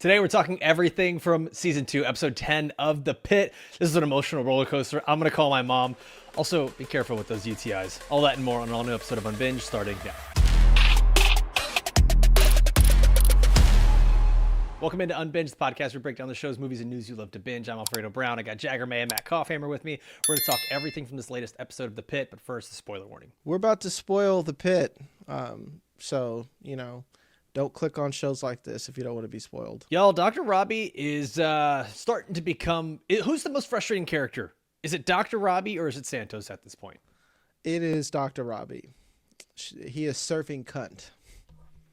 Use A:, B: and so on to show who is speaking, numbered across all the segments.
A: Today we're talking everything from season 2, episode 10 of The Pit. This is an emotional roller coaster. I'm going to call my mom. Also, be careful with those UTIs. All that and more on an all-new episode of Unbinged starting now. Welcome into Unbinged, the podcast where we break down the shows, movies, and news you love to binge. I'm Alfredo Brown. I got Jagger and Matt Kopfhamer with me. We're going to talk everything from this latest episode of The Pit, but first, the spoiler warning.
B: We're about to spoil The Pit, so, don't click on shows like this if you don't want to be spoiled.
A: Y'all, Dr. Robbie is starting to become... Who's the most frustrating character? Is it Dr. Robbie or is it Santos at this point?
B: It is Dr. Robbie. He is surfing cunt.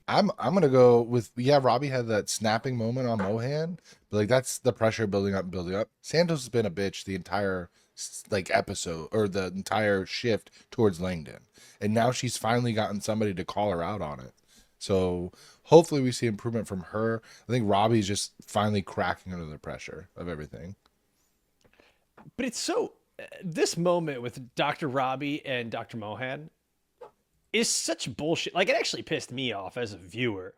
C: I'm gonna go with Robbie had that snapping moment on Mohan, but that's the pressure building up. Santos has been a bitch the entire episode or the entire shift towards Langdon, and now she's finally gotten somebody to call her out on it. So hopefully we see improvement from her. I think Robbie's just finally cracking under the pressure of everything.
A: But it's so this moment with Dr. Robbie and Dr. Mohan is such bullshit. It actually pissed me off as a viewer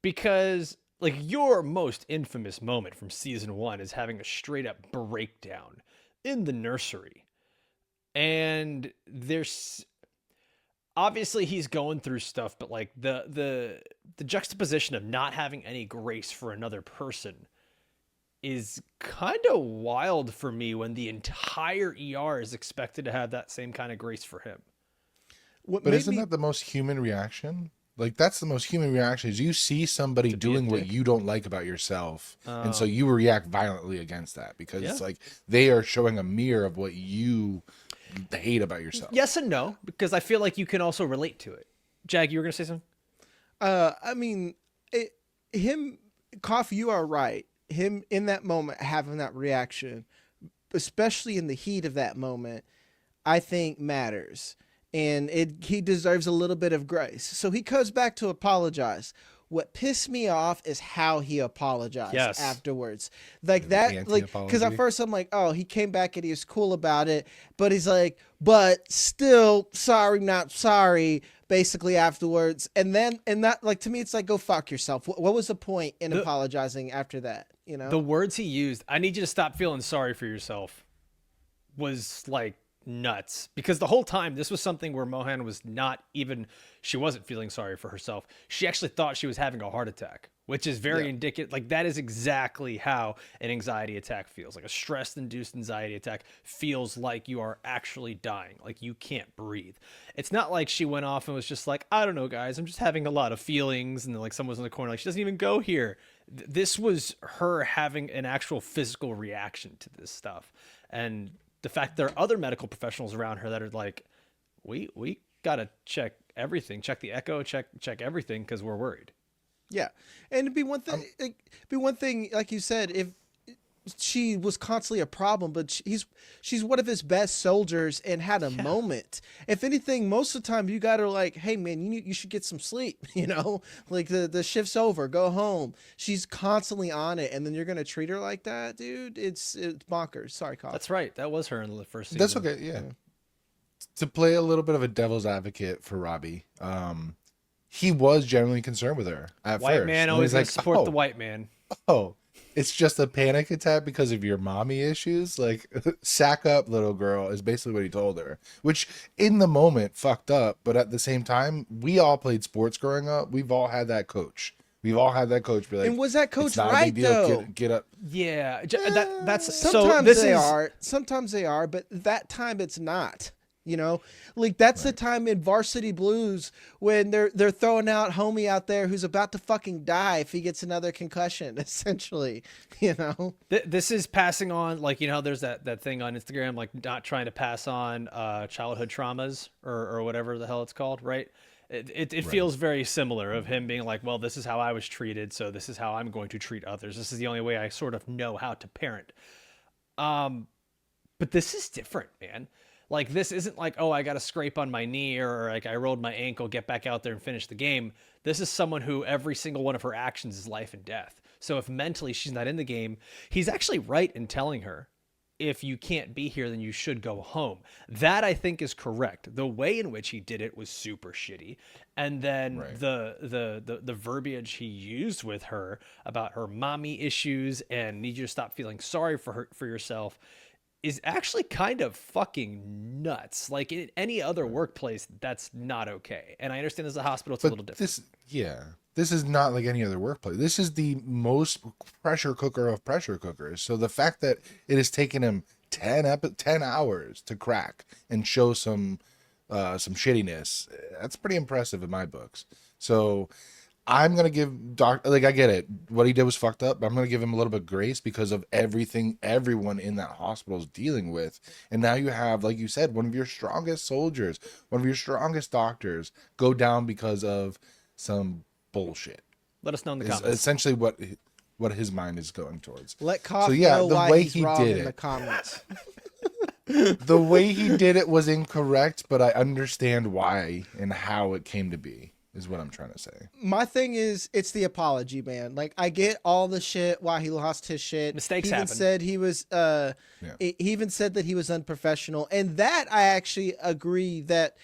A: because your most infamous moment from season 1 is having a straight up breakdown in the nursery. And there's obviously he's going through stuff, but the juxtaposition of not having any grace for another person is kind of wild for me when the entire ER is expected to have that same kind of grace for him.
C: But isn't that the most human reaction? That's the most human reaction is you see somebody doing what you don't like about yourself. And so you react violently against that because they are showing a mirror of what you hate about yourself.
A: Yes and no, because I feel like you can also relate to it. Jag, you were going to say something?
B: Coffee, you are right. Him in that moment having that reaction, especially in the heat of that moment, I think matters. And he deserves a little bit of grace. So he comes back to apologize. What pissed me off is how he apologized afterwards. Because at first I'm like, oh, he came back and he was cool about it. But he's like, but still sorry, not sorry, basically afterwards. And that, to me, it's like, go fuck yourself. What was the point in apologizing after that?
A: The words he used, I need you to stop feeling sorry for yourself, was nuts, because the whole time this was something where Mohan was she wasn't feeling sorry for herself. She actually thought she was having a heart attack, which is very indicative. That is exactly how an anxiety attack feels. A stress induced anxiety attack feels like you are actually dying. You can't breathe. It's not like she went off and was just I don't know, guys, I'm just having a lot of feelings. And then someone's in the corner, she doesn't even go here. This was her having an actual physical reaction to this stuff. And the fact there are other medical professionals around her that are we got to check everything, check the echo, check everything because we're worried.
B: Yeah. And it'd be one thing, like you said, if she was constantly a problem, but she's one of his best soldiers and had a moment. If anything, most of the time you got her hey man, you should get some sleep, the shift's over, go home. She's constantly on it. And then you're going to treat her like that, dude. It's bonkers. Sorry, Kyle.
A: That's right. That was her in the first season.
C: That's okay. Yeah. To play a little bit of a devil's advocate for Robbie, he was genuinely concerned with her at
A: white
C: first.
A: Man always support the white man.
C: Oh, it's just a panic attack because of your mommy issues. Sack up, little girl, is basically what he told her. Which, in the moment, fucked up. But at the same time, we all played sports growing up. We've all had that coach. We've all had that coach be like,
B: and was that coach
C: it's not
B: right,
C: a big deal.
B: though?
C: Get up.
A: Yeah, that's
B: sometimes they are. Sometimes they are, but that time it's not. That's the time in Varsity Blues when they're throwing out homie out there who's about to fucking die if he gets another concussion, essentially,
A: This is passing on, there's that thing on Instagram, not trying to pass on childhood traumas or whatever the hell it's called, right? It feels very similar of him being well, this is how I was treated, so this is how I'm going to treat others. This is the only way I sort of know how to parent. But this is different, man. This isn't oh, I got a scrape on my knee or I rolled my ankle, get back out there and finish the game. This is someone who every single one of her actions is life and death. So if mentally she's not in the game, he's actually right in telling her, if you can't be here, then you should go home. That I think is correct. The way in which he did it was super shitty. And then
C: Right.
A: the verbiage he used with her about her mommy issues and need you to stop feeling sorry for yourself is actually kind of fucking nuts. Like in any other workplace, that's not okay. And I understand as a hospital, it's a little different.
C: This is not like any other workplace. This is the most pressure cooker of pressure cookers. So the fact that it has taken him 10 hours to crack and show some shittiness, that's pretty impressive in my books. So I'm gonna give I get it. What he did was fucked up, but I'm gonna give him a little bit of grace because of everything everyone in that hospital is dealing with. And now you have, like you said, one of your strongest soldiers, one of your strongest doctors go down because of some bullshit.
A: Let us know in the
C: Is
A: comments.
C: essentially what his mind is going towards.
B: Let Kopf
C: So yeah,
B: know
C: the
B: why
C: way
B: he's
C: he
B: wrong
C: did
B: in the
C: it,
B: comments.
C: the way he did it was incorrect, but I understand why and how it came to be. Is what I'm trying to say.
B: My thing is, it's the apology, man. Like, I get all the shit why he lost his shit.
A: Mistakes
B: he even
A: happen.
B: said he was he even said that he was unprofessional, and that I actually agree that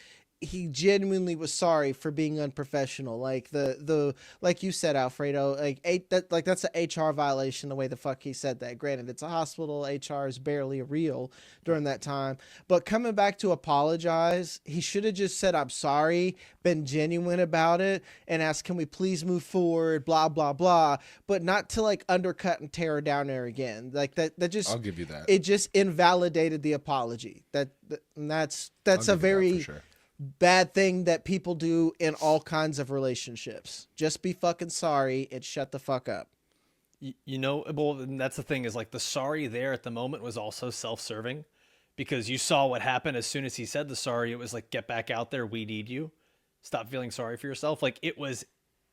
B: he genuinely was sorry for being unprofessional. Like the like you said, Alfredo, that's an HR violation the way the fuck he said that. Granted, it's a hospital, HR is barely real during that time. But coming back to apologize, he should have just said I'm sorry, been genuine about it, and asked, can we please move forward, blah blah blah, but not to like undercut and tear her down there again. Like that just,
C: I'll give you that.
B: It just invalidated the apology. That's a very
C: sure.
B: bad thing that people do in all kinds of relationships. Just be fucking sorry and shut the fuck up.
A: You know, well, and that's the thing is like the sorry there at the moment was also self-serving because you saw what happened as soon as he said the sorry. It was like, get back out there. We need you. Stop feeling sorry for yourself. Like it was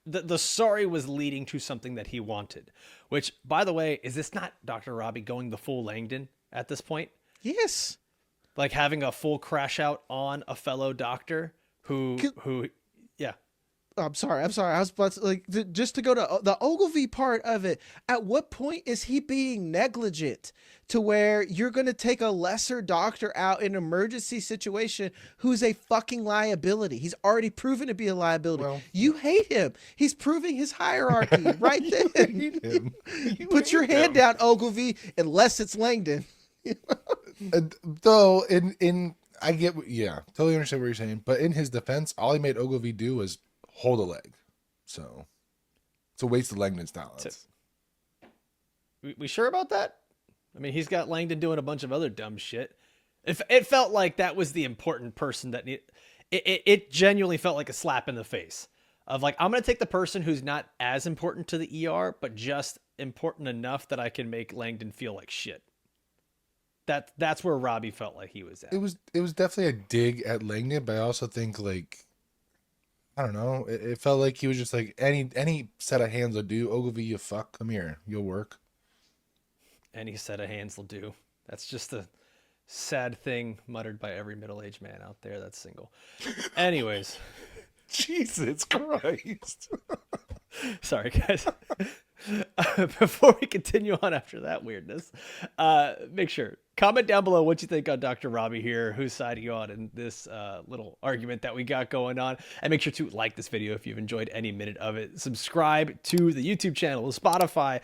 A: the sorry was leading to something that he wanted, which by the way, is this not Dr. Robbie going the full Langdon at this point?
B: Yes.
A: Like having a full crash out on a fellow doctor who, yeah.
B: I'm sorry. I was about to, just to go to the Ogilvy part of it. At what point is he being negligent to where you're going to take a lesser doctor out in an emergency situation who's a fucking liability? He's already proven to be a liability.
C: Well,
B: you hate him. He's proving his hierarchy right then. Put your hand down, Ogilvy, unless it's Langdon.
C: Though I get, totally understand what you're saying, but in his defense, all he made Ogilvy do was hold a leg, so it's a waste of Langdon's talents.
A: We sure about that? I mean, he's got Langdon doing a bunch of other dumb shit. It felt like that was the important person that it genuinely felt like a slap in the face of like, I'm gonna take the person who's not as important to the ER, but just important enough that I can make Langdon feel like shit. That's where Robbie felt like he was at.
C: It was definitely a dig at Langdon, but I also think like, I don't know, it felt like he was just like any set of hands will do. Ogilvy, you fuck, come here, you'll work.
A: Any set of hands will do. That's just a sad thing muttered by every middle-aged man out there that's single. Anyways,
C: Jesus Christ.
A: sorry guys. Before we continue on after that weirdness, make sure comment down below what you think on Dr. Robbie here, whose side are you on in this little argument that we got going on, and make sure to like this video if you've enjoyed any minute of it. Subscribe to the YouTube channel, the Spotify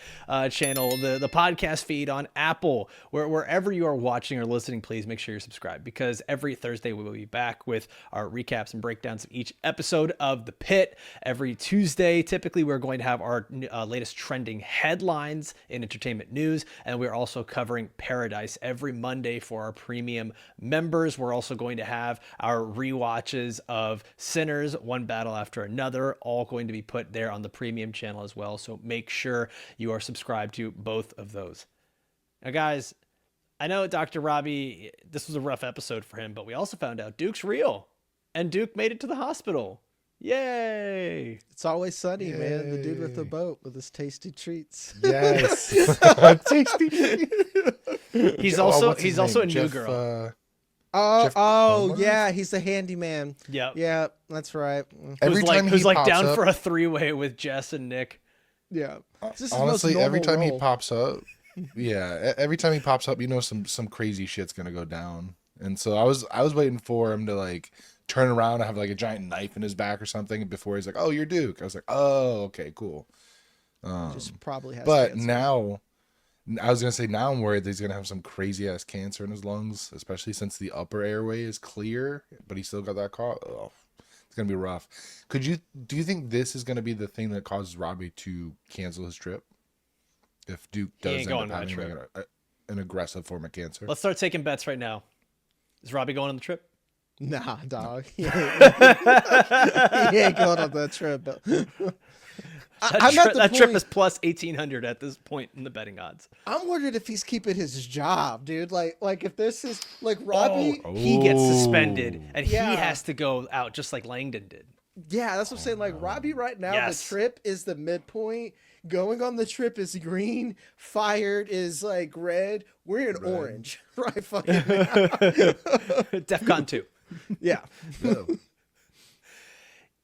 A: channel, the podcast feed on Apple, wherever you are watching or listening. Please make sure you're subscribed because every Thursday we will be back with our recaps and breakdowns of each episode of The Pit. Every Tuesday, typically, we're going to have our latest trending headlines in entertainment news, and we're also covering Paradise every Monday for our premium members. We're also going to have our rewatches of Sinners, one battle after another, all going to be put there on the premium channel as well, so make sure you are subscribed to both of those. Now guys, I know Dr. Robbie, this was a rough episode for him, but we also found out Duke's real, and Duke made it to the hospital. Yay!
B: It's always sunny, man. The dude with the boat with his tasty treats.
C: Yes. Tasty.
A: He's also
C: what's his
A: a
C: name?
A: new
C: Jeff,
A: girl.
C: Jeff Homer?
B: Yeah, he's the handyman.
A: Yep.
B: Yeah, that's right.
C: Every time he
A: who's like
C: pops
A: down
C: up,
A: for a three-way with Jess and Nick.
B: Yeah. This is
C: honestly,
B: the most
C: every time
B: normal
C: he
B: role.
C: pops up, Yeah, every time he pops up, some crazy shit's gonna go down. And so I was waiting for him to like turn around and have like a giant knife in his back or something before he's like, "Oh, you're Duke." I was like, "Oh, okay, cool."
B: Just probably has
C: But
B: cancer.
C: now I was gonna say now I'm worried that he's gonna have some crazy ass cancer in his lungs, especially since the upper airway is clear, but he still got that cough. Oh, it's gonna be rough. Do you think this is gonna be the thing that causes Robbie to cancel his trip? If Duke
A: He
C: does
A: ain't
C: end
A: going
C: up
A: on that
C: having like an aggressive form of cancer.
A: Let's start taking bets right now. Is Robbie going on the trip?
B: Nah, dog. He ain't going on that trip. I'm at the
A: That trip
B: point-
A: is plus 1,800 at this point in the betting odds.
B: I'm wondering if he's keeping his job, dude. Like if this is like Robbie.
A: He gets suspended and
B: Yeah.
A: he has to go out just like Langdon did.
B: Yeah, that's what I'm saying. Like Robbie right now,
A: Yes.
B: the trip is the midpoint. Going on the trip is green. Fired is like red. We're in orange, right? Fucking
A: DEFCON 2.
B: yeah.
C: No.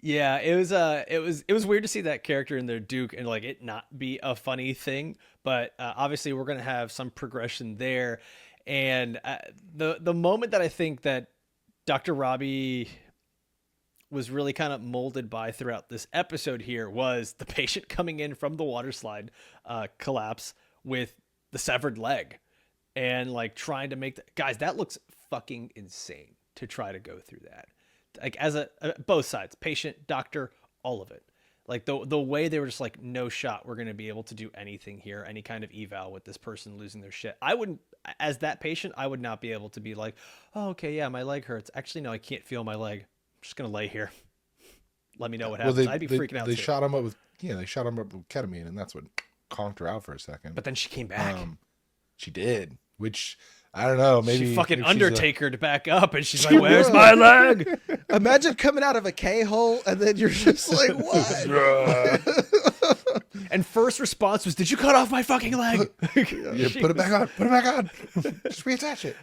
A: Yeah, it was weird to see that character in there, Duke, and like it not be a funny thing. But obviously, we're gonna have some progression there, and the moment that I think that Dr. Robbie was really kind of molded by throughout this episode here was the patient coming in from the water slide collapse with the severed leg, and like trying to make guys, that looks fucking insane to try to go through that. Like as both sides, patient, doctor, all of it. Like the way they were just like, no shot, we're going to be able to do anything here, any kind of eval with this person losing their shit. I wouldn't, as that patient, I would not be able to be like, oh, okay, yeah, my leg hurts. Actually, no, I can't feel my leg. I'm just going to lay here. Let me know what happens. I'd be freaking out.
C: They
A: too.
C: shot him up with ketamine, and that's what conked her out for a second.
A: But then she came back.
C: She did, which I don't know. Maybe
A: she fucking
C: maybe she's
A: Undertaker to back up, and she's like, "Where's my leg?"
B: Imagine coming out of a K-hole and then you're just like, what?
A: And first response was, "Did you cut off my fucking leg?"
C: Yeah, put it back on. Put it back on. Just reattach it.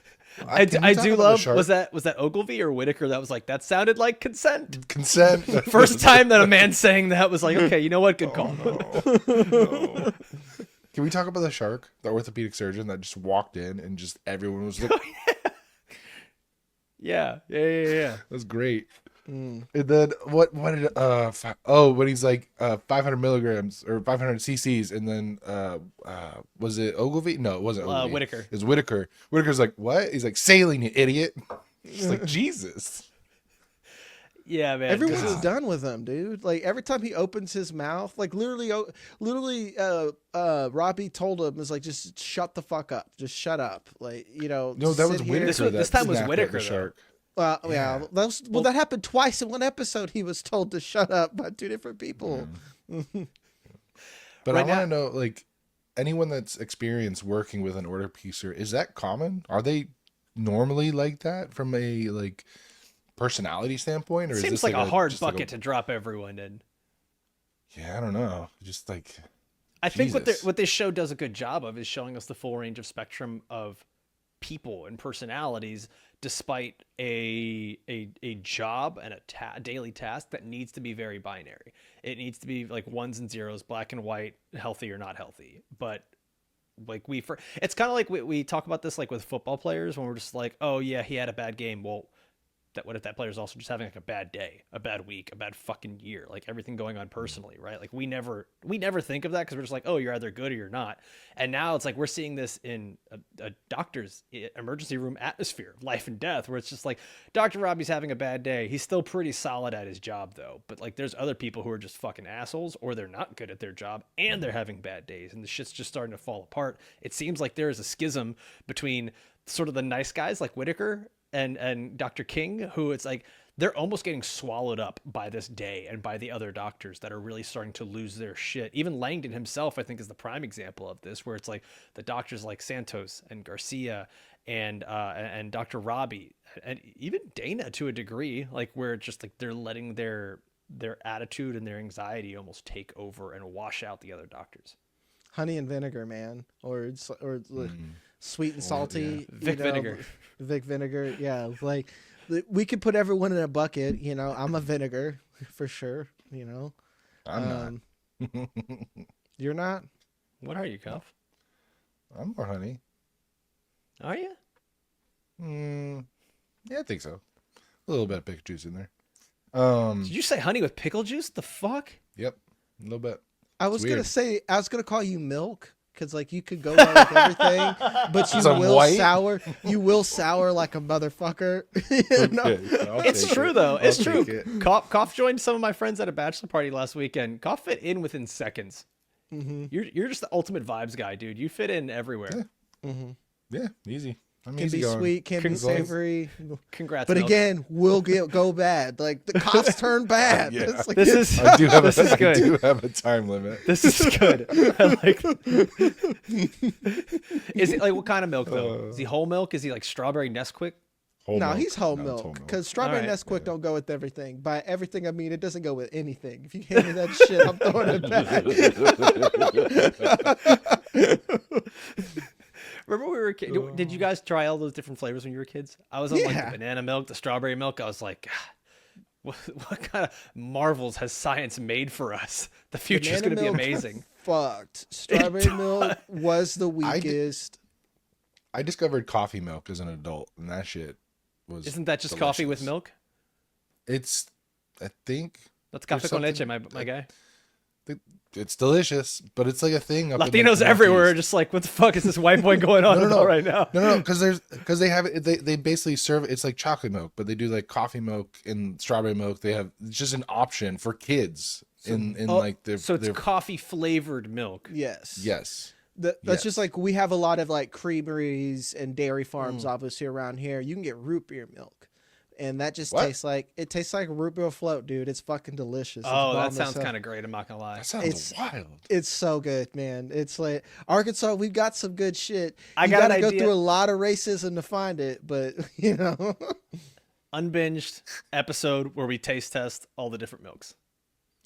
A: I
C: Can we talk
A: do
C: about the
A: love.
C: shark?
A: Was that Ogilvy or Whitaker that was like, that sounded like consent?
C: Consent.
A: First time that a man saying that was like, okay, you know what? Good call.
C: No. Can we talk about the shark, the orthopedic surgeon that just walked in and just everyone was like,
A: Yeah.
C: that was great. And then what did when he's like 500 milligrams or 500 cc's, and then was it Ogilvy? No, it wasn't Ogilvy.
A: Whitaker.
C: It was Whitaker. Whitaker's like, what? He's like, saline, you idiot. She's like, Jesus.
A: Yeah, man.
B: Everyone's done with him, dude. Like every time he opens his mouth, like literally, Robbie told him, is like, just shut the fuck up, just shut up, like, you know.
C: No, that was
B: sit here.
C: Whitaker.
A: This time was
C: snapped at
A: Whitaker,
C: the
A: though.
C: shark.
B: Yeah, that happened twice in one episode. He was told to shut up by two different people.
C: But
A: Right
C: I
A: now-
C: want to know, like, anyone that's experienced working with an order piecer, is that common? Are they normally like that from a like personality standpoint, or is
A: Seems
C: this
A: like a hard
C: just like
A: bucket to drop everyone in.
C: Yeah, I don't know. Just like
A: I think
C: Jesus.
A: what this show does a good job of is showing us the full range of spectrum of people and personalities, despite a job and a daily task that needs to be very binary. It needs to be like ones and zeros, black and white, healthy or not healthy. But like it's kind of like we talk about this like with football players when we're just like, oh yeah, he had a bad game. Well, what if that player's also just having like a bad day, a bad week, a bad fucking year, like everything going on personally, right? Like we never think of that because we're just like, oh, you're either good or you're not. And now it's like we're seeing this in a doctor's emergency room atmosphere, life and death, where it's just like Dr. Robbie's having a bad day. He's still pretty solid at his job though, but like there's other people who are just fucking assholes, or they're not good at their job and they're having bad days, and the shit's just starting to fall apart. It seems like there is a schism between sort of the nice guys like Whitaker and Dr. King, who it's like they're almost getting swallowed up by this day and by the other doctors that are really starting to lose their shit. Even Langdon himself, I think, is the prime example of this, where it's like the doctors like Santos and Garcia and Dr. Robbie and even Dana to a degree, like where it's just like they're letting their attitude and their anxiety almost take over and wash out the other doctors.
B: Honey and vinegar, man, or sweet and salty.
A: Vic Vinegar.
B: Vic vinegar. Yeah, like we could put everyone in a bucket. You know, I'm a vinegar for sure. You know,
C: I'm not.
B: You're not.
A: What are you, Cuff?
C: I'm more honey.
A: Are you?
C: Yeah, I think so. A little bit of pickle juice in there.
A: Did you say honey with pickle juice? The fuck?
C: Yep, a little bit.
B: I was
C: weird.
B: gonna say, I was gonna call you milk because like you could go well with everything, but you
C: Some
B: will
C: white?
B: sour. You will sour like a motherfucker. You know?
C: Okay, I'll
A: It's
C: take
A: true
C: it.
A: though. It's
C: I'll
A: true.
C: take it.
A: Koff joined some of my friends at a bachelor party last weekend. Koff fit in within seconds.
B: Mm-hmm.
A: You're just the ultimate vibes guy, dude. You fit in everywhere.
C: Yeah.
B: Mm-hmm.
C: Yeah, easy. I'm
B: Can
C: easy
B: be
C: going.
B: sweet, can be
A: As long as-
B: savory,
A: Congrats.
B: but
A: Milk.
B: again, will go bad. Like the cops turn bad.
C: Yeah.
B: It's like,
A: This is
C: I do have
A: this is
C: I
A: good.
C: do have a time limit.
A: This is good. I like. Is it like what kind of milk though? Is he whole milk? Is he like strawberry Nesquik?
C: Whole
B: no,
C: milk.
B: he's whole
C: No, it's
B: milk because strawberry
A: All right.
B: Nesquik don't go with everything. By everything, I mean it doesn't go with anything. If you hand me that shit, I'm throwing it back.
A: Remember we were kids? Did you guys try all those different flavors when you were kids? I was on like
B: Yeah.
A: the banana milk, the strawberry milk. I was like, God, what kind of marvels has science made for us? The future is going
B: Banana
A: to be
B: milk
A: amazing.
B: Fucked. Strawberry milk was the weakest.
C: I discovered coffee milk as an adult, and that shit was.
A: Isn't that just coffee with
C: delicious.
A: milk?
C: It's, I think,
A: That's
C: There's
A: café con leche,
C: something-
A: my guy.
C: it's delicious, but it's like a thing. Up in,
A: Latinos
C: the
A: everywhere are
C: Northeast.
A: just like, what the fuck is this white boy going on about right now?
C: No, because they have it. They basically serve it's like chocolate milk, but they do like coffee milk and strawberry milk. They have it's just an option for kids in like their.
A: So it's
C: their,
A: coffee flavored milk.
B: Yes.
C: yes.
B: That's
C: Yes.
B: just like we have a lot of like creameries and dairy farms obviously around here. You can get root beer milk. And that just
C: What?
B: tastes like root beer float, dude. It's fucking delicious. It's
A: Oh,
B: bomb
A: that
B: as
A: sounds
B: hell.
A: kind of great. I'm not gonna lie.
C: That sounds
B: It's-
C: wild.
B: It's so good, man. It's like Arkansas, we've got some good shit.
A: I
B: You
A: got an
B: gotta go
A: idea.
B: through a lot of racism to find it, but you know.
A: Unbinged episode where we taste test all the different milks.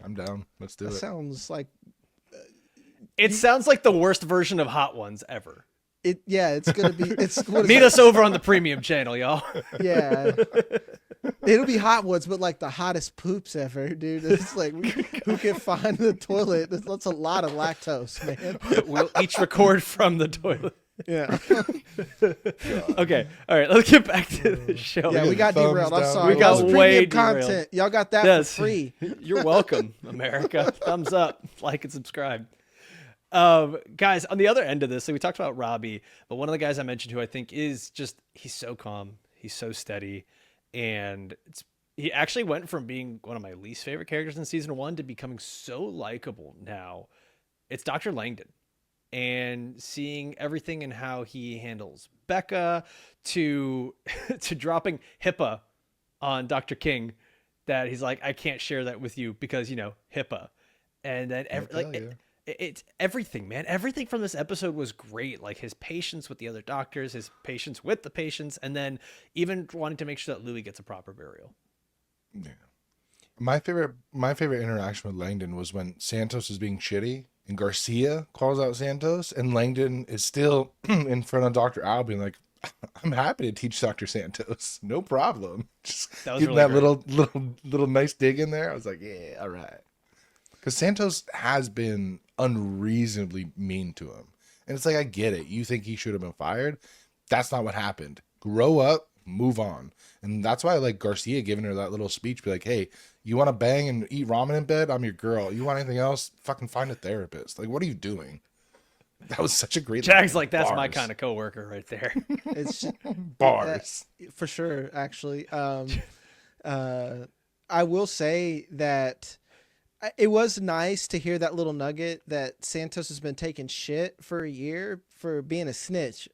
C: I'm down. Let's do
B: That
C: it.
B: sounds like
A: It sounds like the worst version of Hot Ones ever.
B: it. Yeah, it's gonna be. It's what is
A: Meet
B: it?
A: us over on the premium channel, y'all.
B: Yeah, it'll be hot ones, but like the hottest poops ever, dude. It's like who can find the toilet? That's a lot of lactose, man.
A: We'll each record from the toilet.
B: Yeah,
A: Okay, all right, let's get back to the show.
B: yeah. We got
C: thumbs
B: derailed. I'm
C: down.
B: sorry.
A: We got
B: That was
A: way
B: premium
A: derailed.
B: content. Y'all got that
A: Yes.
B: for free.
A: You're welcome, America. Thumbs up, like and subscribe. Guys, on the other end of this, so we talked about Robbie, but one of the guys I mentioned who I think is just, he's so calm, he's so steady, and he actually went from being one of my least favorite characters in season 1 to becoming so likable now. It's Dr. Langdon. And seeing everything and how he handles Becca to to dropping HIPAA on Dr. King, that he's like, I can't share that with you because, you know, HIPAA. And then it's everything, man. Everything from this episode was great. Like his patience with the other doctors, his patience with the patients, and then even wanting to make sure that Louis gets a proper burial.
C: Yeah. My favorite interaction with Langdon was when Santos is being shitty and Garcia calls out Santos, and Langdon is still in front of Dr. Al being like, I'm happy to teach Dr. Santos. No problem. Just
A: That was
C: getting
A: really
C: that
A: great.
C: little nice dig in there. I was like, yeah, all right. Because Santos has been unreasonably mean to him. And it's like, I get it. You think he should have been fired. That's not what happened. Grow up, move on. And that's why I like Garcia giving her that little speech. Be like, hey, you want to bang and eat ramen in bed? I'm your girl. You want anything else? Fucking find a therapist. Like, what are you doing? That was such a great
A: Jag's
C: line.
A: like, that's my
C: Bars.
A: kind of coworker right there.
B: It's
C: Bars.
B: for sure. Actually, I will say that it was nice to hear that little nugget that Santos has been taking shit for a year for being a snitch.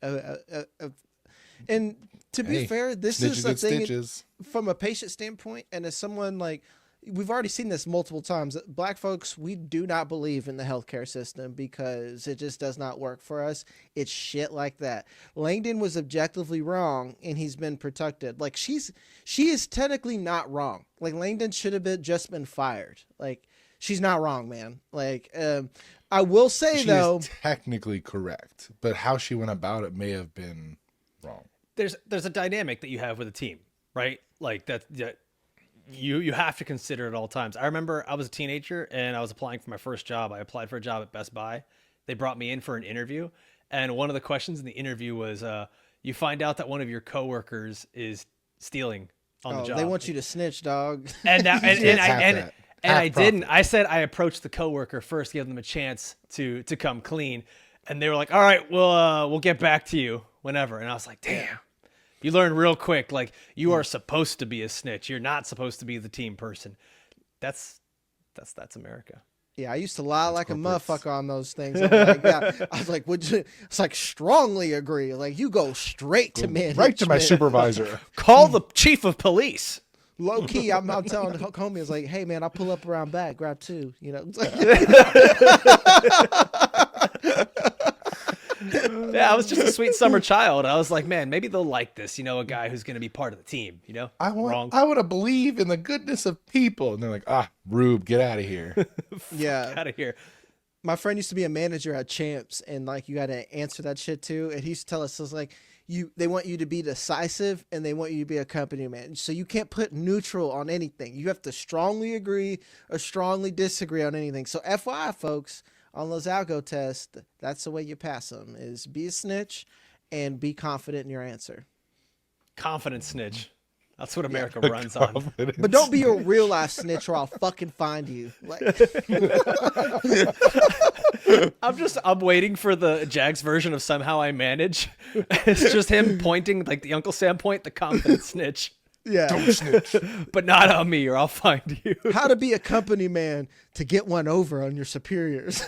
B: And to be
C: Hey,
B: fair, this
C: snitches
B: is a
C: get
B: thing
C: stitches.
B: from a patient standpoint, and as someone like we've already seen this multiple times. Black folks, we do not believe in the healthcare system because it just does not work for us. It's shit like that. Langdon was objectively wrong, and he's been protected. Like she is technically not wrong. Like Langdon should have just been fired. Like she's not wrong, man. Like I will say
C: She
B: though,
C: is technically correct, but how she went about it may have been wrong.
A: There's a dynamic that you have with a team, right? Like that you have to consider at all times. I remember I was a teenager and I was applying for my first job. I applied for a job at Best Buy. They brought me in for an interview, and one of the questions in the interview was, you find out that one of your coworkers is stealing on the job.
B: They want you to snitch, dog.
A: And that, and I
C: Half
A: didn't.
C: profit.
A: I said I approached the coworker first, give them a chance to come clean, and they were like, "All right, we'll get back to you whenever." And I was like, "Damn." You learn real quick, like you are supposed to be a snitch. You're not supposed to be the team person. That's America.
B: Yeah, I used to lie like a
C: corporate.
B: motherfucker on those things. I'm like, yeah. I was like, would you? It's like strongly agree. Like you go straight to management.
C: Right to my supervisor.
A: Call the chief of police.
B: Low key, I'm telling the homie, is like, hey man, I'll pull up around back, grab two. You know. It's like,
A: Yeah, I was just a sweet summer child. I was like, man, maybe they'll like this. You know, a guy who's going to be part of the team. You know,
C: I want to believe in the goodness of people. And they're like, Rube, get out of here.
B: yeah.
A: Out of here.
B: My friend used to be a manager at Champs, and like you got to answer that shit too. And he used to tell us, it's like they want you to be decisive, and they want you to be a company man. So you can't put neutral on anything. You have to strongly agree or strongly disagree on anything. So FYI, folks, on those algo tests, that's the way you pass them: is be a snitch and be confident in your answer.
A: Confident snitch. That's what America runs on.
B: But don't be a real life snitch, or I'll fucking find you. Like,
A: I'm waiting for the Jags version of Somehow I Manage. It's just him pointing, like the Uncle Sam point, the confident snitch.
B: yeah.
C: Don't snitch.
A: But not on me, or I'll find you.
B: How to be a company man to get one over on your superiors.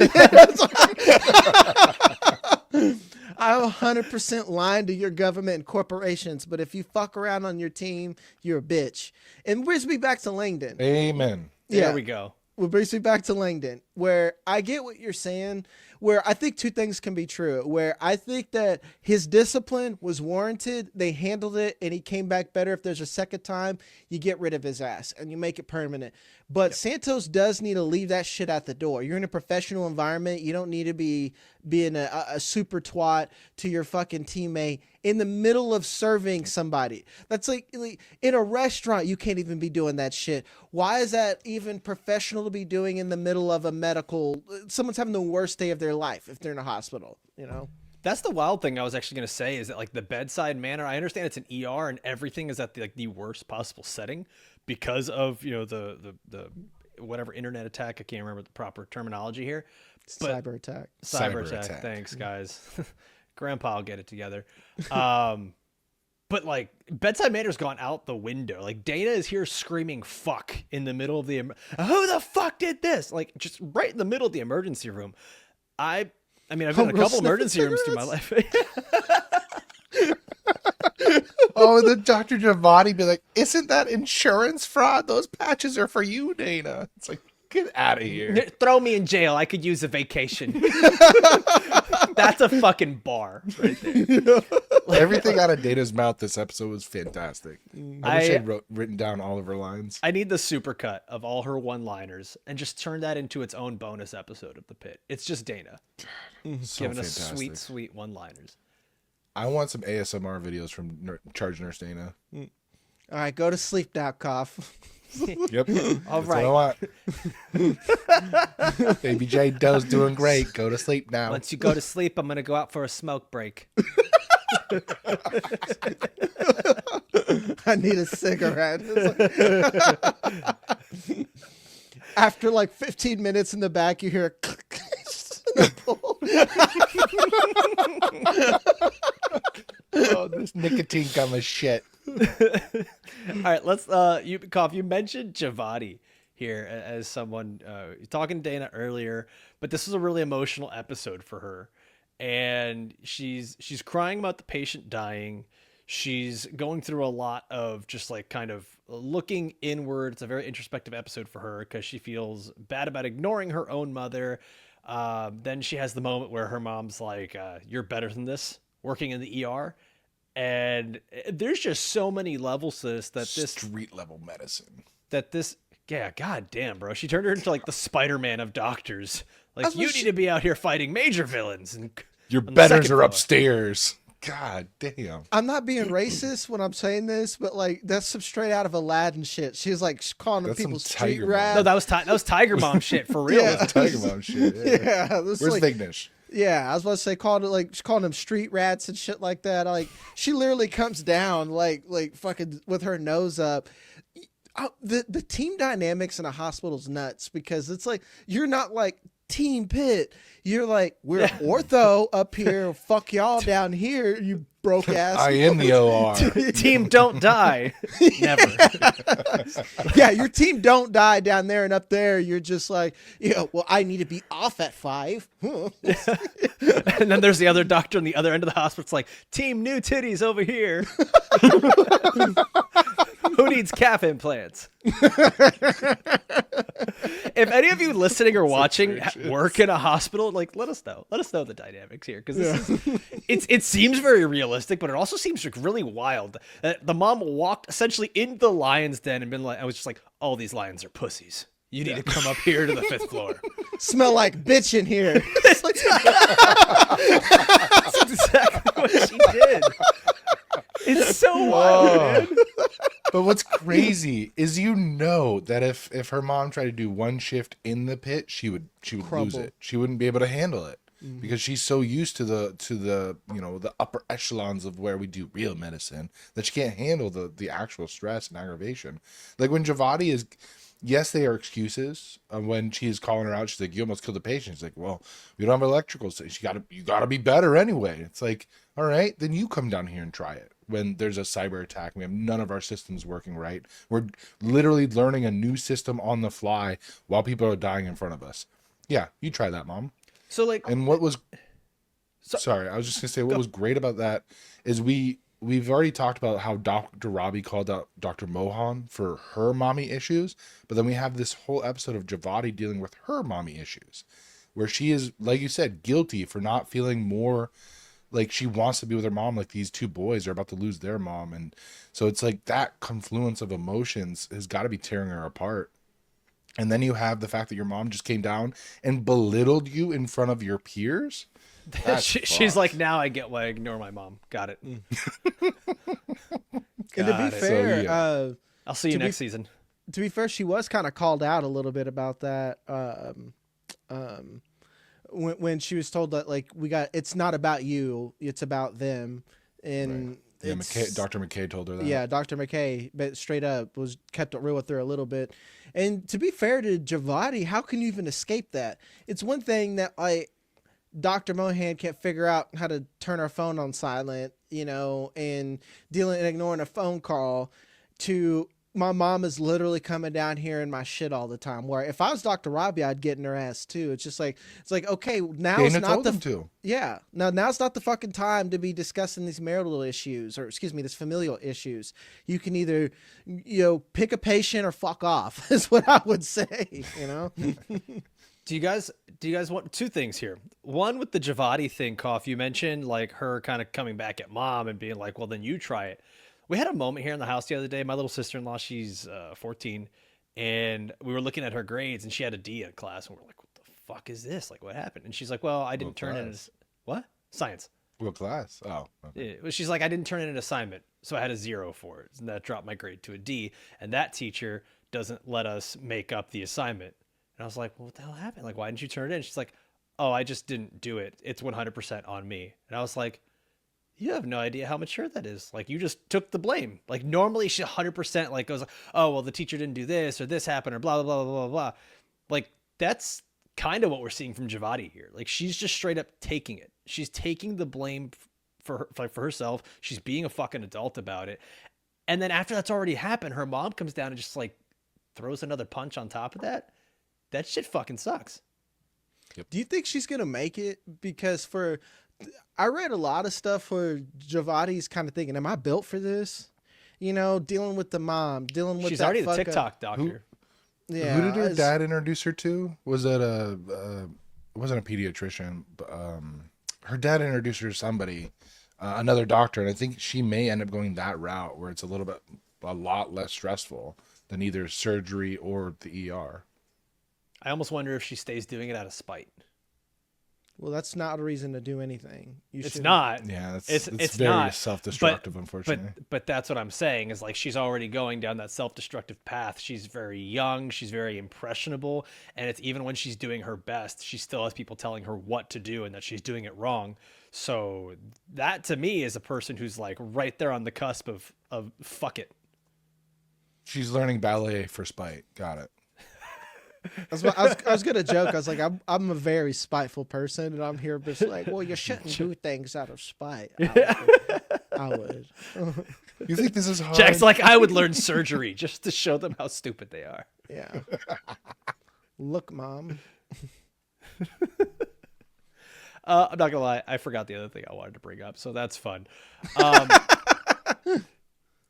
B: I'm 100% lying to your government and corporations, but if you fuck around on your team, you're a bitch. And brings me back to Langdon.
C: Amen.
A: There we go.
B: Well, brings me back to Langdon, where I get what you're saying, where I think two things can be true. Where I think that his discipline was warranted, they handled it, and he came back better. If there's a second time, you get rid of his ass and you make it permanent. But Santos does need to leave that shit at the door. You're in a professional environment. You don't need to be being a super twat to your fucking teammate in the middle of serving somebody. That's like in a restaurant, you can't even be doing that shit. Why is that even professional to be doing in the middle of a medical? Someone's having the worst day of their life if they're in a hospital, you know?
A: That's the wild thing I was actually going to say, is that like the bedside manner, I understand it's an ER and everything is at the worst possible setting because of, you know, the whatever internet attack. I can't remember the proper terminology here. But
B: Cyber attack.
A: Cyber attack. Thanks, guys. Grandpa will get it together. But like bedside manner's gone out the window. Like Dana is here screaming "fuck" in the middle of who the fuck did this? Like just right in the middle of the emergency room. I mean, I've been in a couple emergency rooms through my life.
C: Oh, and then Dr. Giovanni be like, isn't that insurance fraud? Those patches are for you, Dana. It's like, get out of here.
A: Throw me in jail. I could use a vacation. That's a fucking bar right there.
C: Everything out of Dana's mouth this episode was fantastic. I wish I'd written down all of her lines.
A: I need the supercut of all her one-liners and just turn that into its own bonus episode of The Pit. It's just Dana
C: So
A: giving us
C: fantastic.
A: sweet, sweet one-liners.
C: I want some ASMR videos from Charge Nurse Dana.
B: All right, go to sleep now, cough.
C: Yep.
A: All
C: That's
A: right.
C: what I want. Baby J Doe's doing great. Go to sleep now.
A: Once you go to sleep, I'm going to go out for a smoke break.
B: I need a cigarette. After like 15 minutes in the back, you hear a click.
C: Oh, this nicotine gum is shit.
A: All right, let's you mentioned Giovanni here as someone talking to Dana earlier, but this was a really emotional episode for her, and she's crying about the patient dying. She's going through a lot of just like kind of looking inward. It's a very introspective episode for her because she feels bad about ignoring her own mother. Then she has the moment where her mom's like, you're better than this, working in the ER. And there's just so many levels to this
C: Street level medicine.
A: Yeah, god damn, bro. She turned her into like the Spider-Man of doctors. Like, you need to be out here fighting major villains. And
C: Your
A: on the
C: betters
A: second
C: are
A: floor.
C: upstairs. God damn.
B: I'm not being racist when I'm saying this, but like that's some straight out of Aladdin shit. She's like calling
C: That's
B: people
C: some
B: street
C: Tiger
B: rat.
A: No, that was Tiger Mom shit for real.
B: Yeah.
C: Tiger Mom shit. Yeah.
B: Yeah, this
C: Where's
B: like,
C: Vignesh?
B: Yeah, I was about to say she called them street rats and shit like that. Like she literally comes down like fucking with her nose up. The team dynamics in a hospital's nuts because it's like you're not like Team Pitt. You're like we're ortho up here. Fuck y'all down here. You broke ass.
C: I am the OR.
A: Team don't die. Never.
B: Yeah, your team don't die down there, and up there you're just like, well, I need to be off at 5.
A: And then there's the other doctor on the other end of the hospital. It's like, team new titties over here. Who needs calf implants? If any of you listening or watching work in a hospital, like let us know. Let us know the dynamics here because it seems very realistic, but it also seems like really wild. The mom walked essentially in the lion's den and been like, I was just like, all these lions are pussies. You need to come up here to the 5th floor.
B: Smell like bitch in here.
A: That's exactly what she did. It's so wild, man.
C: But what's crazy is that if her mom tried to do one shift in the pit, she would lose it. She wouldn't be able to handle it because she's so used to the the upper echelons of where we do real medicine that she can't handle the actual stress and aggravation. Like when Javati is. Yes, they are excuses. When she is calling her out, she's like, "You almost killed the patient." She's like, "Well, we don't have electrical, so you gotta be better anyway." It's like, all right, then you come down here and try it. When there's a cyber attack, we have none of our systems working right. We're literally learning a new system on the fly while people are dying in front of us. Yeah, you try that, Mom.
A: So like,
C: and what was? Sorry, I was just gonna say what was great about that is we've already talked about how Dr. Robbie called out Dr. Mohan for her mommy issues, but then we have this whole episode of Javati dealing with her mommy issues, where she is, like you said, guilty for not feeling more like she wants to be with her mom, like these two boys are about to lose their mom. And so it's like that confluence of emotions has got to be tearing her apart. And then you have the fact that your mom just came down and belittled you in front of your peers.
A: She's like, now I get why I ignore my mom. Got it.
B: And to be fair,
A: I'll see you next season.
B: To be fair, she was kind of called out a little bit about that. When she was told that like it's not about you, it's about them. And
C: Dr. McKay told her that.
B: Yeah, Dr. McKay, but straight up was kept it real with her a little bit. And to be fair to Javati, how can you even escape that? It's one thing that Dr. Mohan can't figure out how to turn her phone on silent, and dealing and ignoring a phone call, to my mom is literally coming down here in my shit all the time. Where if I was Dr. Robbie, I'd get in her ass too. It's just like, okay, now it's not now's not the fucking time to be discussing these marital issues, or excuse me, this familial issues. You can either, pick a patient or fuck off is what I would say,
A: Do you guys want two things here? One, with the Javati thing, Koff, you mentioned like her kind of coming back at mom and being like, well, then you try it. We had a moment here in the house the other day. My little sister-in-law, she's 14, and we were looking at her grades, and she had a D in class, and we're like, what the fuck is this? Like, what happened? And she's like, well, I didn't turn in what? Science.
C: What class? Oh. Okay.
A: Yeah, well, she's like, I didn't turn in an assignment, so I had a 0 for it, and that dropped my grade to a D, and that teacher doesn't let us make up the assignment. And I was like, well, what the hell happened? Like, why didn't you turn it in? She's like, oh, I just didn't do it. It's 100% on me. And I was like, you have no idea how mature that is. Like, you just took the blame. Like, normally she 100% like goes, oh, well, the teacher didn't do this or this happened or blah, blah, blah, blah, blah. Like, that's kind of what we're seeing from Javati here. Like, she's just straight up taking it. She's taking the blame for herself. She's being a fucking adult about it. And then after that's already happened, her mom comes down and just like throws another punch on top of that. That shit fucking sucks.
B: Yep. Do you think she's going to make it? Because I read a lot of stuff where Javati's kind of thinking, am I built for this? Dealing with the mom, dealing with
A: she's already the TikTok doctor.
C: Who did her dad introduce her to? Was that it wasn't a pediatrician, but her dad introduced her to somebody, another doctor. And I think she may end up going that route where it's a lot less stressful than either surgery or the ER.
A: I almost wonder if she stays doing it out of spite.
B: Well, that's not a reason to do anything.
A: It's not.
C: Yeah,
A: It's
C: very
A: not.
C: self-destructive, unfortunately.
A: But that's what I'm saying is like she's already going down that self-destructive path. She's very young, she's very impressionable, and it's even when she's doing her best, she still has people telling her what to do and that she's doing it wrong. So that to me is a person who's like right there on the cusp of fuck it.
C: She's learning ballet for spite. Got it.
B: I was gonna joke. I was like, I'm a very spiteful person, and I'm here just like, well, you shouldn't do things out of spite. I would.
C: You think this is hard?
A: Jack's like, I would learn surgery just to show them how stupid they are.
B: Yeah. Look, Mom.
A: I'm not gonna lie, I forgot the other thing I wanted to bring up, so that's fun.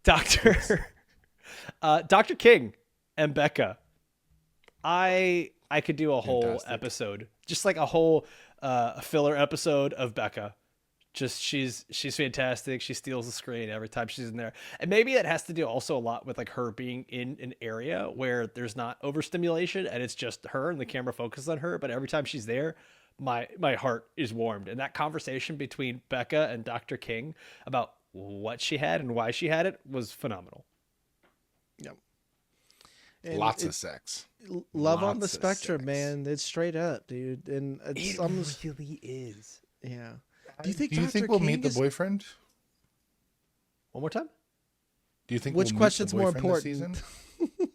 A: Doctor King and Becca. I could do a whole
C: Fantastic.
A: episode, just like a whole filler episode of Becca. Just she's fantastic. She steals the screen every time she's in there, and maybe it has to do also a lot with like her being in an area where there's not overstimulation and it's just her and the camera focuses on her. But every time she's there, my heart is warmed. And that conversation between Becca and Dr. King about what she had and why she had it was phenomenal.
B: Yep. And
C: Lots of sex.
B: Love on the
C: Lots of
B: spectrum,
C: sex.
B: man. It's straight up, dude. And it's
A: It
B: almost,
A: really is.
B: yeah. Do you think
C: we'll
B: King
C: meet the
B: is-
C: boyfriend?
A: One more time.
C: Do you think
B: Which
C: we'll meet
B: question's
C: the
B: more
C: boyfriend this
B: important?
C: season?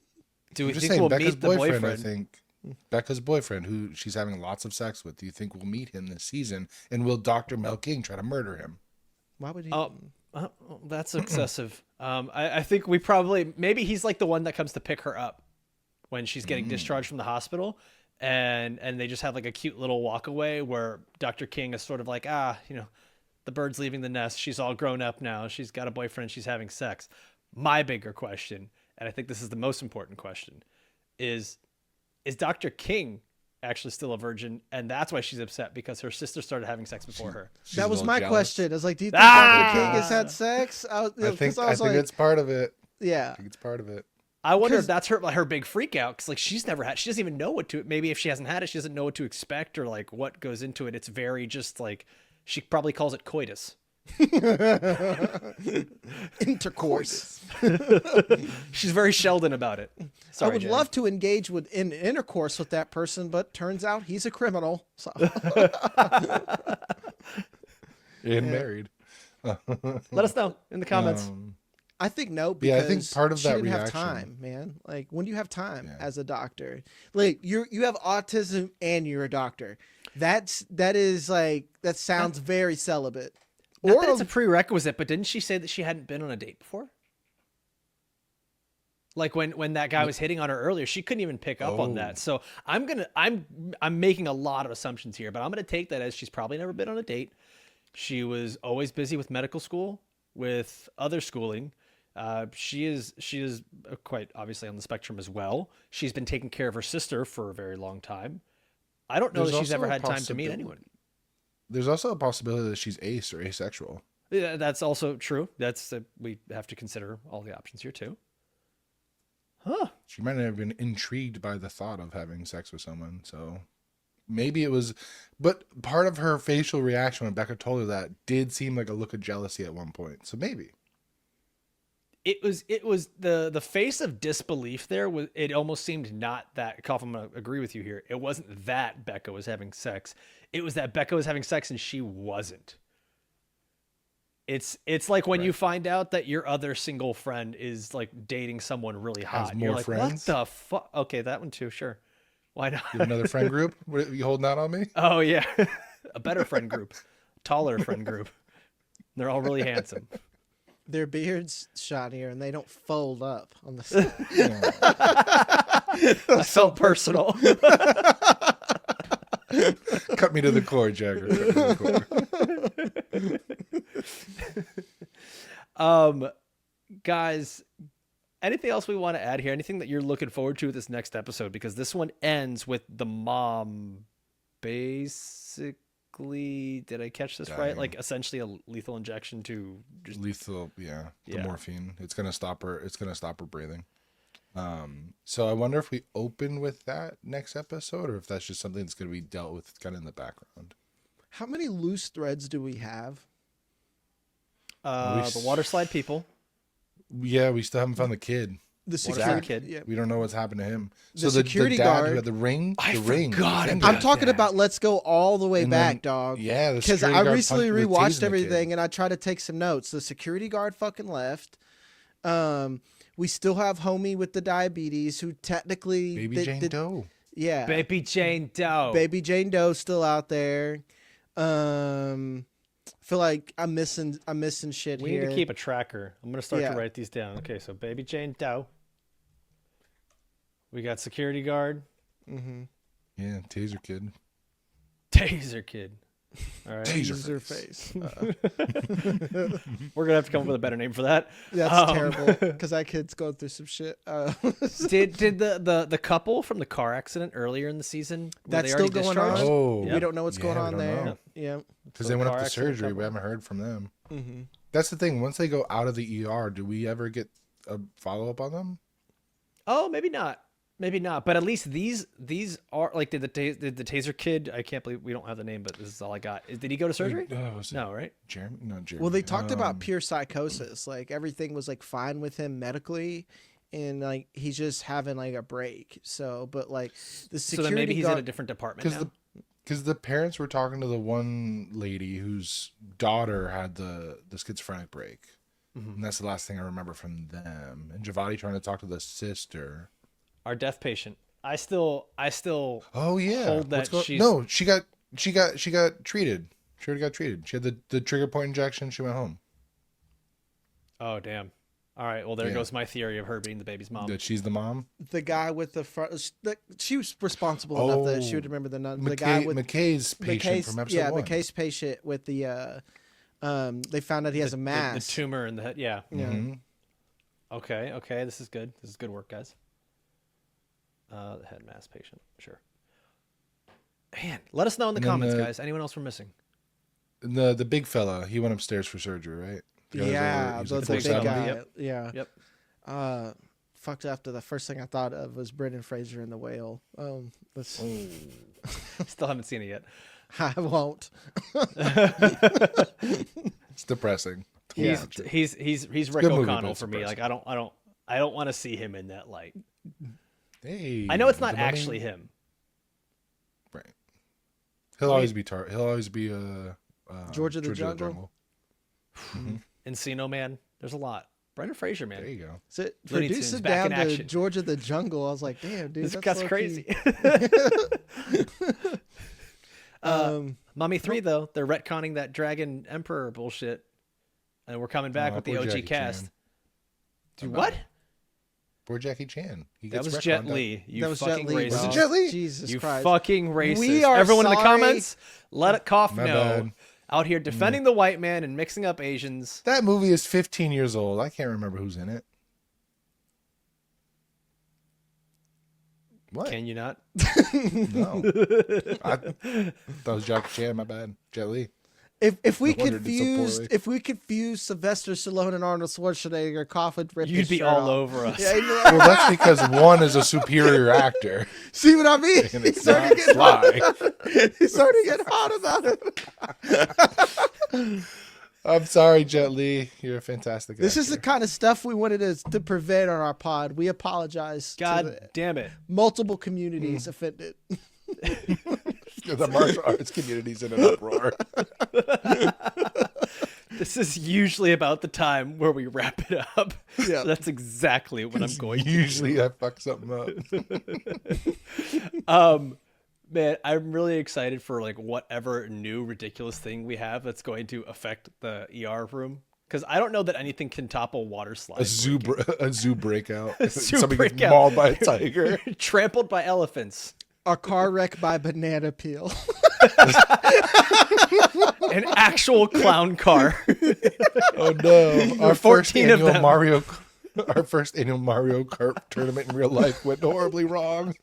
A: Do we
C: I'm just
A: think
C: saying,
A: we'll
C: Becca's
A: meet the
C: boyfriend,
A: boyfriend?
C: I think Becca's boyfriend, who she's having lots of sex with. Do you think we'll meet him this season? And will Dr. Mel King try to murder him?
B: Why would he?
A: That's excessive. I think we probably maybe he's like the one that comes to pick her up when she's getting discharged from the hospital, and they just have like a cute little walk away where Dr. King is sort of like, the bird's leaving the nest. She's all grown up now. She's got a boyfriend. She's having sex. My bigger question, and I think this is the most important question, is Dr. King actually still a virgin? And that's why she's upset, because her sister started having sex before her.
C: She's
B: that
C: a
B: was
C: little
B: my
C: jealous.
B: question. I was like, do you think
A: Ah!
B: Dr. King has had sex?
C: I think
B: like,
C: it's part of it.
B: yeah.
C: I think it's part of it.
A: I wonder if
B: 'Cause-
A: that's her big freak out, because like she doesn't even know what to, maybe if she hasn't had it, she doesn't know what to expect or like what goes into it. It's very just like, she probably calls it coitus.
B: Intercourse.
A: She's very Sheldon about it. Sorry,
B: I would
A: Jen.
B: love to engage in intercourse with that person, but turns out he's a criminal. So
C: And married.
A: Let us know in the comments.
B: I think no,
C: Yeah,
B: because
C: I think part of
B: she
C: that
B: didn't have
C: reaction-
B: time, man. Like when you have time
C: Yeah.
B: as a doctor, like you have autism and you're a doctor. That sounds very celibate.
A: Not that it's a prerequisite, but didn't she say that she hadn't been on a date before? Like when that guy was hitting on her earlier, she couldn't even pick up on that. So I'm making a lot of assumptions here, but I'm gonna take that as she's probably never been on a date. She was always busy with medical school, with other schooling. She is quite obviously on the spectrum as well. She's been taking care of her sister for a very long time. I don't know
C: There's
A: that she's
C: also
A: ever
C: a
A: had time to meet
C: possibility-
A: anyone.
C: There's also a possibility that she's ace or asexual.
A: Yeah, that's also true. We have to consider all the options here too. Huh.
C: She might have been intrigued by the thought of having sex with someone. So maybe it was, but part of her facial reaction when Becca told her that did seem like a look of jealousy at one point. So maybe.
A: It was the face of disbelief there was, it almost seemed not that, Kopf, I'm going to agree with you here. It wasn't that Becca was having sex. It was that Becca was having sex and she wasn't. It's like when you find out that your other single friend is like dating someone really hot.
C: more
A: You're like,
C: friends?
A: what the fuck? Okay, that one too, sure. Why not?
C: You have another friend group? What, you holding out on me?
A: Oh yeah. A better friend group. Taller friend group. They're all really handsome.
B: Their beards shinier and they don't fold up on the side.
A: I felt personal.
C: Cut me to the core, Jagger. Cut me to the core.
A: Guys, anything else we want to add here? Anything that you're looking forward to with this next episode? Because this one ends with the mom basically, did I catch this right?
C: Dying.
A: Like essentially a lethal injection to just
C: Lethal, the
A: Yeah.
C: morphine. It's gonna stop her. It's gonna stop her breathing. So I wonder if we open with that next episode, or if that's just something that's gonna be dealt with kind of in the background.
B: How many loose threads do we have?
A: The water slide people.
C: Yeah, we still haven't found the kid.
B: The
A: Water
B: security
A: slide kid.
B: Yeah.
C: We don't know what's happened to him.
B: The
C: So
B: security
C: the dad
B: guard-
C: who had the ring.
A: I
C: The ring.
A: forgot
C: the
A: about
C: finger.
B: I'm talking
A: that.
B: about let's go all the way
C: And
B: back,
C: then-
B: dog.
C: Yeah, the
B: Because
C: security
B: I
C: guard
B: recently
C: was tasing
B: rewatched
C: the
B: everything
C: kid.
B: and I tried to take some notes. The security guard fucking left. We still have homie with the diabetes who technically
C: Baby Jane Doe.
B: Yeah,
A: Baby Jane Doe.
B: Baby Jane Doe still out there. Feel like I'm missing shit
A: We
B: here.
A: need to keep a tracker. I'm gonna start
B: Yeah.
A: to write these down. Okay, so Baby Jane Doe. We got security guard,
C: Yeah, Taser Kid.
A: taser kid. All right,
C: Taser
B: face.
A: we're gonna have to come up with a better name for that.
B: That's terrible because that kid's going through some shit.
A: Did the couple from the car accident earlier in the season? were
B: That's
A: they already
B: still going
A: discharged?
B: on.
C: Oh,
B: We don't know what's going
C: we
B: on
C: don't
B: there.
C: know.
B: Yeah.
C: Because
A: So
C: they went
A: car
C: up to
A: accident
C: surgery.
A: couple.
C: We haven't heard from them.
B: Mm-hmm.
C: That's the thing. Once they go out of the ER, do we ever get a follow up on them?
A: Oh, maybe not. Maybe not. But at least these are like did the taser kid? I can't believe we don't have the name, but this is all I got. Did he go to surgery?
C: Was it
A: No, right?
C: Jeremy? Not Jeremy.
B: Well, they talked about pure psychosis. Like everything was like fine with him medically, and like he's just having like a break. So, but like the
A: So
B: security
A: then maybe he's
B: guard,
A: in a different department now.
C: Because the parents were talking to the one lady whose daughter had the schizophrenic break. And that's the last thing I remember from them. And Javati trying to talk to the sister.
A: Our death patient. I still
C: Oh yeah.
A: hold that she's
C: No, she got treated. She already got treated. She had the trigger point injection. She went home.
A: Oh damn. All right. Well, there
C: Yeah.
A: goes my theory of her being the baby's mom.
C: That she's the mom.
B: the guy with the front, she was responsible enough that she would remember the the guy with
C: McKay's patient
B: McKay's,
C: from episode 1.
B: McKay's patient with the they found out he has a
A: The
B: mass.
A: tumor in the head. Yeah.
B: Yeah.
C: Mhm.
A: Okay. Okay. This is good. This is good work, guys. The head mass patient. Sure. Man, let us know in the
C: And then
A: comments,
C: the-
A: guys. Anyone else we're missing?
C: And the big fella, he went upstairs for surgery, right? The guy was
B: Yeah,
C: over- he was
B: the
C: like
B: big
C: 47.
B: guy.
A: Yep.
B: Yeah.
A: Yep.
B: Fucked after the first thing I thought of was Brendan Fraser in The Whale. That's,
A: Still haven't seen it yet.
B: I won't.
C: It's depressing. to
A: He's
C: watch it.
A: he's Rick
C: good movie, but
A: O'Connell
C: it's
A: for me. Like
C: depressing.
A: I don't want to see him in that light.
C: Hey,
A: I know it's not
C: the mummy?
A: actually him.
C: Right. He'll always be He'll always be
B: George of the Jungle?
A: Encino Man. There's a lot. Brendan Fraser, man.
C: There you go.
B: So it
A: Looney
B: reduced
A: Tunes
B: it
A: back
B: down
A: in
B: to
A: action.
B: George of the Jungle. I was like, damn, dude,
A: This
B: that's
A: guy's
B: low-key.
A: crazy. Mummy 3 though, they're retconning that Dragon Emperor bullshit, and we're coming back with the
C: poor
A: OG
C: Jackie
A: cast.
C: Chan.
A: Dude, what?
C: Poor Jackie Chan. He
A: That
C: gets
A: was Jet
C: retconned.
A: Li. You
B: That was
A: fucking
B: Jet Li,
A: racist.
C: Was it
B: dog.
C: Jet Li?
B: Jesus
A: You
B: Christ.
A: fucking racist.
B: We are
A: Everyone in the
B: sorry.
A: comments, let it cough
C: My
A: no.
C: bad.
A: Out here defending the white man and mixing up Asians.
C: That movie is 15 years old. I can't remember who's in it. What?
A: Can you not?
C: No. That was Jackie Chan. My bad. Jet Li.
B: If we
C: No wonder it did so poorly.
B: confused Sylvester Stallone and Arnold Schwarzenegger coughing, rip
A: You'd
B: his
A: be
B: shirt
A: all
B: off.
A: over us.
B: Yeah,
C: Well, that's because one is a superior actor.
B: see what I mean?
C: And
B: He's
C: it's
B: starting
C: not
B: to get hot.
C: Sly.
B: He's starting to get hot about it.
C: I'm sorry, Jet Li. You're a fantastic
B: This is the
C: actor.
B: kind of stuff we wanted to prevent on our pod. We apologize to
A: God
B: the
A: damn it.
B: multiple communities offended.
C: The martial arts community's in an uproar.
A: This is usually about the time where we wrap it up.
B: Yeah.
A: So that's exactly what I'm going to.
C: Usually I fuck something up.
A: Man, I'm really excited for like whatever new ridiculous thing we have that's going to affect the ER room. Because I don't know that anything can topple water slide.
C: A zoo breakout.
A: zoo
C: Somebody
A: breakout.
C: gets mauled by a tiger.
A: Trampled by elephants.
B: A car wreck by banana peel.
A: An actual clown car.
C: Oh no! Our first
A: 14 of
C: annual
A: them.
C: Mario Kart tournament in real life went horribly wrong.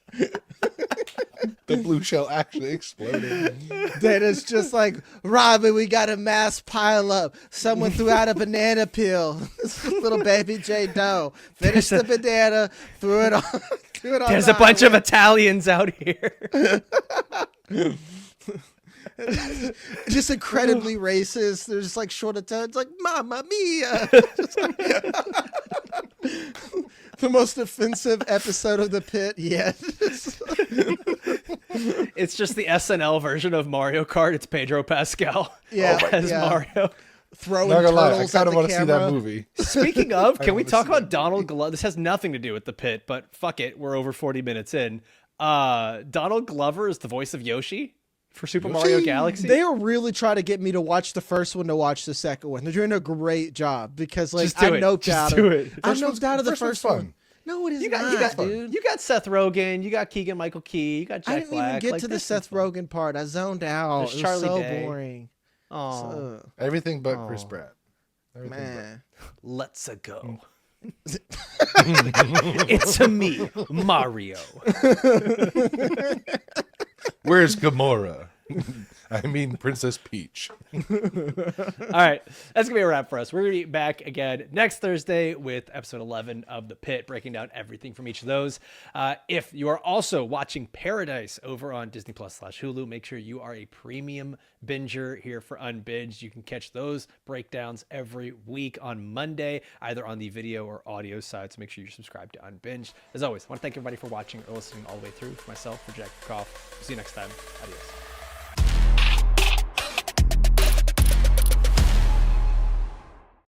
C: The blue shell actually exploded.
B: Then it's just like, Robin, we got a mass pile up. Someone threw out a banana peel. This little baby J Doe finished the banana, threw it on. Threw it on
A: There's
B: the
A: a bunch of
B: highway.
A: Italians out here.
B: Just incredibly racist. They're just like short of tongue. It's like Mamma Mia. Just like- the most offensive episode of The Pit yet.
A: It's just the SNL version of Mario Kart. It's Pedro Pascal
B: Yeah,
A: as
B: yeah.
A: Mario.
B: Throwing
C: Not gonna lie, I
B: turtles
C: kind
B: at
C: of
B: the
C: want to see
B: camera.
C: that movie.
A: Speaking of, can we
C: wanna
A: talk
C: see
A: about
C: that
A: Donald Glover? This has nothing to do with The Pit, but fuck it. We're over 40 minutes in. Donald Glover is the voice of Yoshi for Super Mario Galaxy.
B: They are really trying to get me to watch the first one to watch the second one. They're doing a great job because, like,
A: Just do
B: I
A: it.
B: noped
A: Just
B: out
A: do
B: of
A: it.
B: I
C: First
B: noped
C: one's-
B: out of the
C: first one's
B: first
C: fun.
B: one. No, it is
A: You
B: not,
A: got,
B: dude.
A: you got Seth Rogen, you got Keegan Michael Key, you got Jack
B: I didn't
A: Black.
B: even get
A: Like,
B: to the
A: this
B: Seth
A: is fun.
B: Rogen part. I zoned out.
A: There's
B: It was
A: Charlie
B: so
A: Day.
B: boring.
A: Aw,
B: So,
C: Everything but Chris Pratt. Everything
B: man.
A: let's go. It's a me, Mario.
C: Where's Gamora? I mean, Princess Peach.
A: All right, that's gonna be a wrap for us. We're gonna be back again next Thursday with episode 11 of The Pit, breaking down everything from each of those. If you are also watching Paradise over on Disney Plus/Hulu, make sure you are a premium binger here for Unbinged. You can catch those breakdowns every week on Monday, either on the video or audio side. So make sure you're subscribed to Unbinged. As always, I want to thank everybody for watching or listening all the way through. For myself, for Jack Koff. See you next time. Adios.